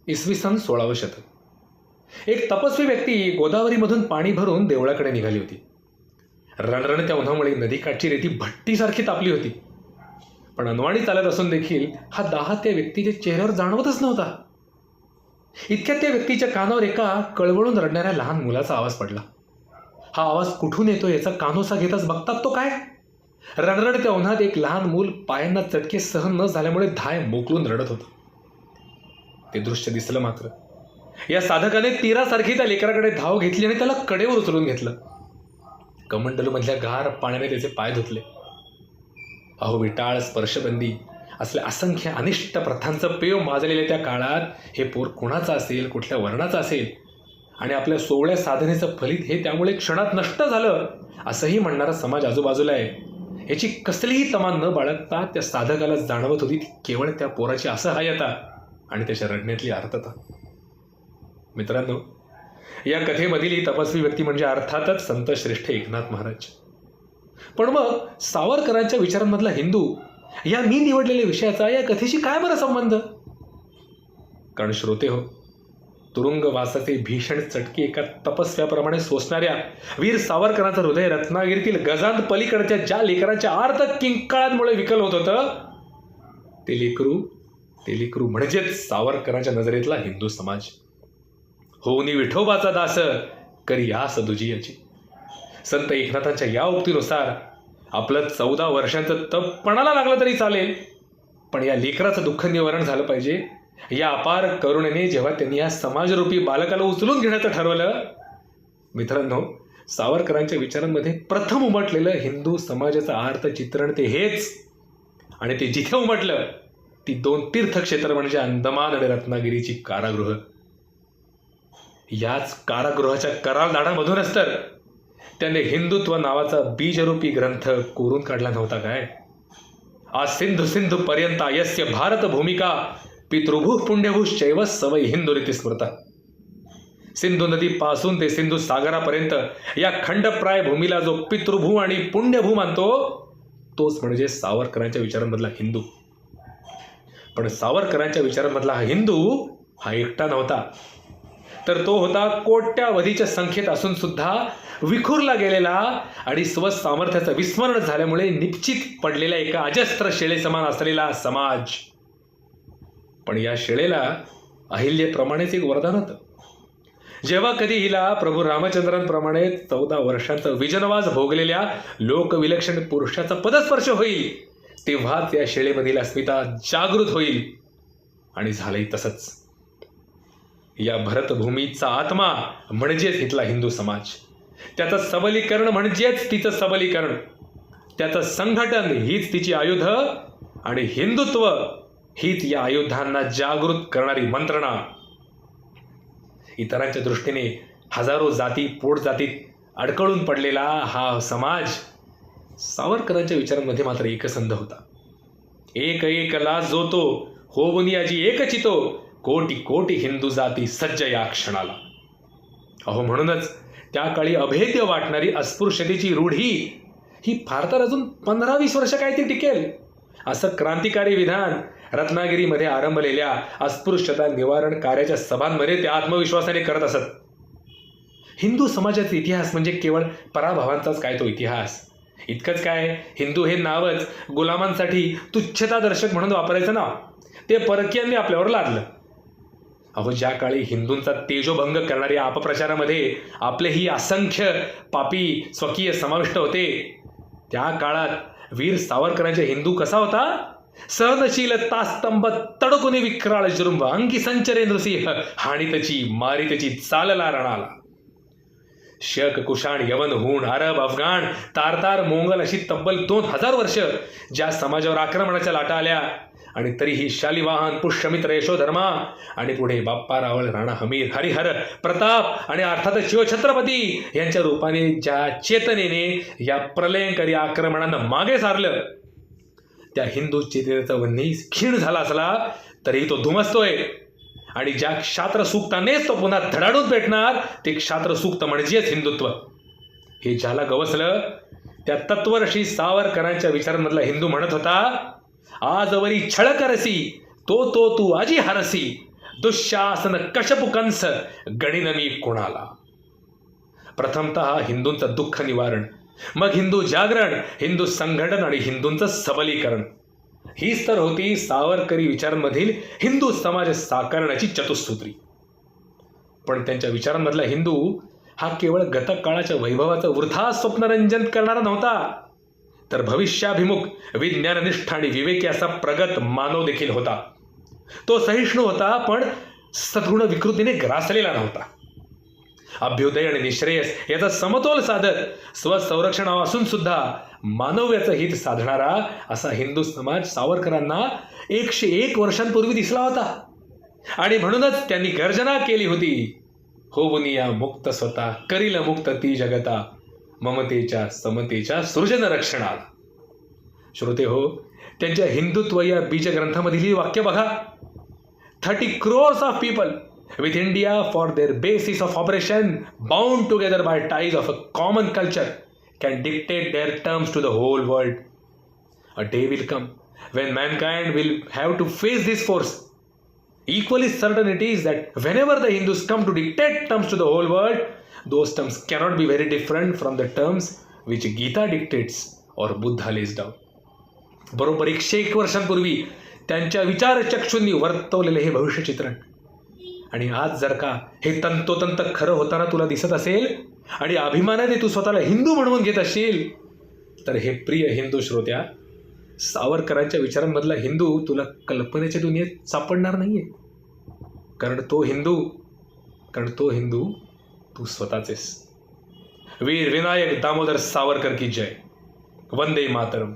इसवी सन 16वे शतक. एक तपस्वी व्यक्ती गोदावरीमधून पाणी भरून देवळाकडे निघाली होती. रणरणत्या उन्हामुळे नदीकाठची रेती भट्टीसारखी तापली होती. पण अनवाणी चालत असून देखील हा दाह त्या व्यक्तीच्या चेहऱ्यावर जाणवतच नव्हता. इतक्यात त्या व्यक्तीच्या कानावर एका कळवळून रडणाऱ्या लहान मुलाचा आवाज पडला. हा आवाज कुठून येतो याचा कानोसा घेताच बघतात तो काय, रणरणत्या उन्हात एक लहान मूल पायांना चटके सहन न झाल्यामुळे धाय मोकलून रडत होतं. ते दृश्य दिसलं मात्र या साधकाने तीरासारखी त्या लेकराकडे धाव घेतली आणि त्याला कडेवर उचलून घेतलं. कमंडलूमधल्या गार पाण्याने त्याचे पाय धुतले. अहो विटाळ स्पर्शबंदी असल्या असंख्य अनिष्ट प्रथांचं पेव माजलेल्या त्या काळात हे पोर कुणाचं असेल, कुठल्या वर्णाचं असेल आणि आपल्या सोवळ्या साधनेचं फलित हे त्यामुळे क्षणात नष्ट झालं असंही म्हणणारा समाज आजूबाजूला आहे, याची कसलीही तमा न बाळगता त्या साधकाला जाणवत होती केवळ त्या पोराची असहाय्यता आणि त्याच्या रडण्यातली अर्थता. मित्रांनो, या कथेमधील ही तपस्वी व्यक्ती म्हणजे अर्थातच संत श्रेष्ठ एकनाथ महाराज. पण मग सावरकरांच्या विचारांमधला हिंदू या मी निवडलेल्या विषयाचा या कथेशी काय बरं संबंध? कारण श्रोते हो, तुरुंगवासाचे भीषण चटके एका तपस्व्याप्रमाणे सोसणाऱ्या वीर सावरकरांचं हृदय रत्नागिरीतील गजांत पलीकडच्या ज्या लेकरांच्या आर्त किंकाळांमुळे विकल होत होतं ते लेकरू म्हणजेच सावरकरांच्या नजरेतला हिंदू समाज. होऊनी विठोबाचा दास करी आस दुजियाची. संत एकनाथांच्या या उक्तीनुसार आपलं 14 वर्षांचं तप पणाला लागलं तरी चालेल, पण या लेकराचं दुःख निवारण झालं पाहिजे या अपार करुणेने जेव्हा त्यांनी या समाजरूपी बालकाला उचलून घेण्याचं ठरवलं. मित्रांनो, सावरकरांच्या विचारांमध्ये प्रथम उमटलेलं हिंदू समाजाचं आर्त चित्रण ते हेच, आणि ते जिथे उमटलं ती 2 तीर्थक्षेत्र म्हणजे अंदमान आणि रत्नागिरीची कारागृह. याच कारागृहाच्या कराल दाढामधूनच तर त्याने हिंदुत्व नावाचा बीजरूपी ग्रंथ कोरून काढला नव्हता काय. आज सिंधू पर्यंत यस्य भारत भूमिका पितृभू पुण्यभूश्चैव सवय हिंदू रीती स्मृता. सिंधू नदी पासून ते सिंधू सागरापर्यंत या खंडप्राय भूमीला जो पितृभू आणि पुण्यभू मानतो तोच म्हणजे सावरकरांच्या विचारांमधला हिंदू. पण सावरकरांच्या विचारांमधला हा हिंदू हा एकटा नव्हता, तर तो होता कोट्यावधीच्या संख्येत असून सुद्धा विखुरला गेलेला आणि स्वसामर्थ्याचं विस्मरण झाल्यामुळे निश्चित पडलेल्या एका अजस्त्र शेळेसमान असलेला समाज. पण या शेळेला अहिल्याप्रमाणेच एक वरदान होतं. जेव्हा कधी हिला प्रभू रामचंद्रांप्रमाणे 14 वर्षांचं विजनवास भोगलेल्या लोकविलक्षण पुरुषाचा पदस्पर्श होईल तेव्हाच या शेळेमधील अस्मिता जागृत होईल. आणि झालंय तसंच. या भरतभूमीचा आत्मा म्हणजेच इथला हिंदू समाज, त्याचं सबलीकरण म्हणजेच तिचं सबलीकरण, त्याचं संघटन हीच तिची आयुध आणि हिंदुत्व हीच या आयुधांना जागृत करणारी मंत्रणा. इतरांच्या दृष्टीने हजारो जाती पोटजातीत अडकळून पडलेला हा समाज सावरकरांच्या विचारांमध्ये मात्र एकसंध होता. एक लाज जो तो होवनी आजी एकचितो कोटी कोटी हिंदू जाती सज्ज या क्षणाला. अहो म्हणूनच त्या काळी अभेद्य वाटणारी अस्पृश्यतेची रूढी ही फार तर अजून 15-20 वर्ष काय ती टिकेल असं क्रांतिकारी विधान रत्नागिरीमध्ये आरंभलेल्या अस्पृश्यता निवारण कार्याच्या सभांमध्ये ते आत्मविश्वासाने करत असत. हिंदू समाजाचा इतिहास म्हणजे केवळ पराभवांचाच काय तो इतिहास. इतकंच काय, हिंदू हे नावच गुलामांसाठी तुच्छतादर्शक म्हणून वापरायचं नाव ते परकीयांनी आपल्यावर लादलं. अहो ज्या काळी हिंदूंचा तेजोभंग करणाऱ्या अपप्रचारामध्ये आपलेही असंख्य पापी स्वकीय समाविष्ट होते, त्या काळात वीर सावरकरांचा हिंदू कसा होता? सहनशील तास्तंभ तडकुनी विक्राळ जृंभ अंगी संचरे नृसिंह हाणीतची मारितची चालला रणाला. शक कुशाण यवन हूण अरब अफगाण तारतार मोंगल अशी तब्बल 2000 वर्ष ज्या समाजावर आक्रमणाच्या लाटा आल्या आणि तरीही शालिवाहन पुष्यमित्र यशोधर्मा आणि पुढे बाप्पा रावळ राणा हमीर हरिहर प्रताप आणि अर्थातच शिवछत्रपती यांच्या रूपाने ज्या चेतनेने या प्रलयंकरी आक्रमणांना मागे सारलं त्या हिंदू चेतनेचा वन्ही क्षीण झाला असला तरीही तो धुमसतोय. आणि ज्या क्षात्र सूक्तानेच तो पुन्हा धडाडून पेटणार ते क्षात्र सूक्त म्हणजेच हिंदुत्व. हे ज्याला गवसलं त्या तत्वरशी सावरकरांच्या विचारांमधला हिंदू म्हणत होता, आजवरी छळ करसी तो तू आजी हरसी दुःशासन कशपुकंस गणिन मी कुणाला. प्रथमतः हिंदूंचं दुःख निवारण, मग हिंदू जागरण, हिंदू संघटन आणि हिंदूंचं सबलीकरण, हीच तर होती सावरकरी विचारांमधील हिंदू समाज साकारण्याची चतुसूत्री. पण त्यांच्या विचारांमधला हिंदू हा केवळ गतकाळाच्या वैभवाचं वृथा स्वप्नरंजन करणारा नव्हता, तर भविष्याभिमुख, विज्ञाननिष्ठ आणि विवेकी असा प्रगत मानव देखील होता. तो सहिष्णू होता, पण सद्गुण विकृतीने ग्रासलेला नव्हता. अभ्युदय आणि निश्रेयस याचा समतोल साधत स्वसंरक्षणापासून सुद्धा मानव्याचं हित साधणारा असा हिंदू समाज सावरकरांना 101 वर्षांपूर्वी दिसला होता. आणि म्हणूनच त्यांनी गर्जना केली होती, होवुनिया मुक्त स्वतः करील मुक्त ती जगता, ममतेच्या समतेच्या सृजन रक्षणाला. श्रोते हो, त्यांच्या हिंदुत्व या बीजग्रंथामधील वाक्य बघा. 30 crores of people with India for their basis of operation, bound together by ties of a common culture, can dictate their terms to the whole world. A day will come when mankind will have to face this force. Equally certain it is that whenever the Hindus come to dictate terms to the whole world, those terms cannot be very different from the terms which Gita dictates or Buddha lays down. बरोबर 101 वर्षांपूर्वी त्यांच्या विचारचक्षूंनी वर्तवलेले हे भविष्यचित्रण, आणि आज जर का हे तंतोतंत खरं होताना तुला दिसत असेल आणि अभिमानाने तू स्वतःला हिंदू म्हणून घेत असशील, तर हे प्रिय हिंदू श्रोत्या, सावरकरांच्या विचारांमधला हिंदू तुला कल्पनेच्या दुनियेत सापडणार नाहीये. कारण तो हिंदू तू स्वतःचेस. वीर विनायक दामोदर सावरकर की जय. वंदे मातरम.